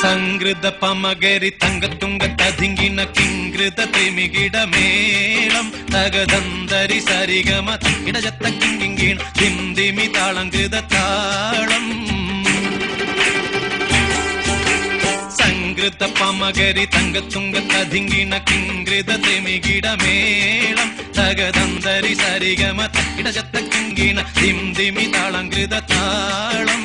സംഗൃത പമകരി തങ്കത്തുങ്ക തതിങ്കിണ കിങ്കൃത തിമികിടമേളം തകതന്തരി സരിഗമ ഇടജത്ത കിങ്കിണ ഹിന്ദിമി താളങ്കൃത താളം സംഗൃത പമകരി തങ്കത്തുങ്ക തതിങ്കിണ കിങ്കൃത തിമികിടമേളം തകതന്തരി സരിഗമ ഇടജത്ത കിങ്കിണ ഹിന്ദിമി താളങ്കൃത താളം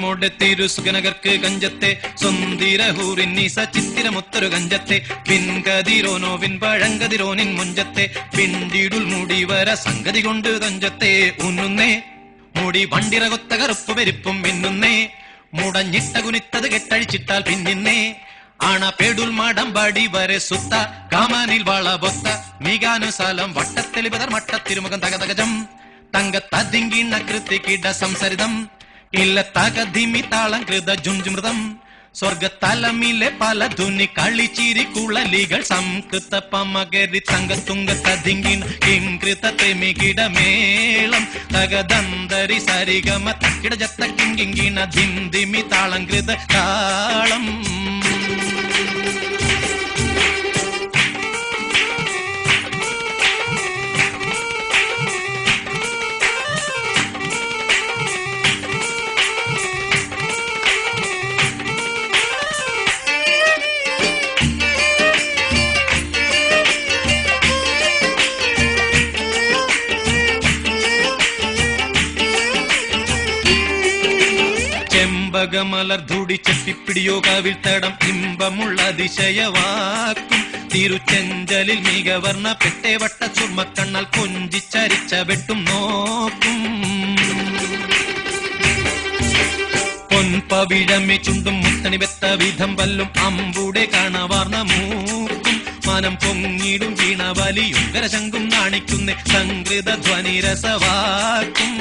ോടെ തിരുസുഗനകർക്ക് കഞ്ചത്തെ സ്വന്തിരഹൂറിന്നീസ ചിത്തിരമൊത്തൊരു കഞ്ചത്തെ പിൻകതിരോനോ പിൻപഴങ്കതിരോനിൻ മുഞ്ചത്തെ പിണ്ടിടുൽ മുടിവര സംഗതി കൊണ്ട് തഞ്ചത്തെ ഉന്നുന്നേ മുടി വണ്ടിറകൊത്ത കറുപ്പ് പെരുപ്പും മിന്നുന്നേ മുടഞ്ഞിട്ട കുനിത്തത് കെട്ടഴിച്ചിട്ടാൽ പിന്നിന്നേ ആണ പേടുൽ മാടമ്പാടി വരെ സുത്ത കാമാനിൽ വളബൊത്ത മികാനുസാലം വട്ടത്തെളിപതർ മട്ടത്തിരുമുഖം തകതകജം തങ്കത്തതിങ്കിണ കൃത്തിക്കിട സംസരിതം ഇല്ല തകധിമി താളം കൃത ജുംജുമൃതം സ്വർഗത്തലമിലെ പല ധുനി കളിച്ചിരി കുളലികൾ സംകൃത പമകരി തങ്കത്തുങ്ക തതിങ്കിണ കിംകൃത തെമികിടമേളം തകതന്തരി സരിഗമ തക്കിടജത്ത കിങ്കിണ ധിന്ദിമി താളം കൃത താളം ചെമ്പകമലർധൂടി ചെട്ടിപ്പിടിയോ കാവിൽത്തടം ഇമ്പമുള്ള അതിശയവാക്കും തിരുച്ചെഞ്ചലിൽ മികവർണ്ണ പെട്ടേ വട്ട ചുർമ്മക്കണ്ണാൽ കൊഞ്ചിച്ചരിച്ച വെട്ടും നോക്കും പൊൻപവിഴമേ ചുണ്ടും മുത്തണി വെത്ത വിധം വല്ലും അമ്പൂടെ കാണവാർന്ന മൂക്കും മനം പൊങ്ങിടും വീണ വലിയും കരശങ്കും നാണിക്കുന്നേ സംഗൃത ധ്വനിരസവാക്കും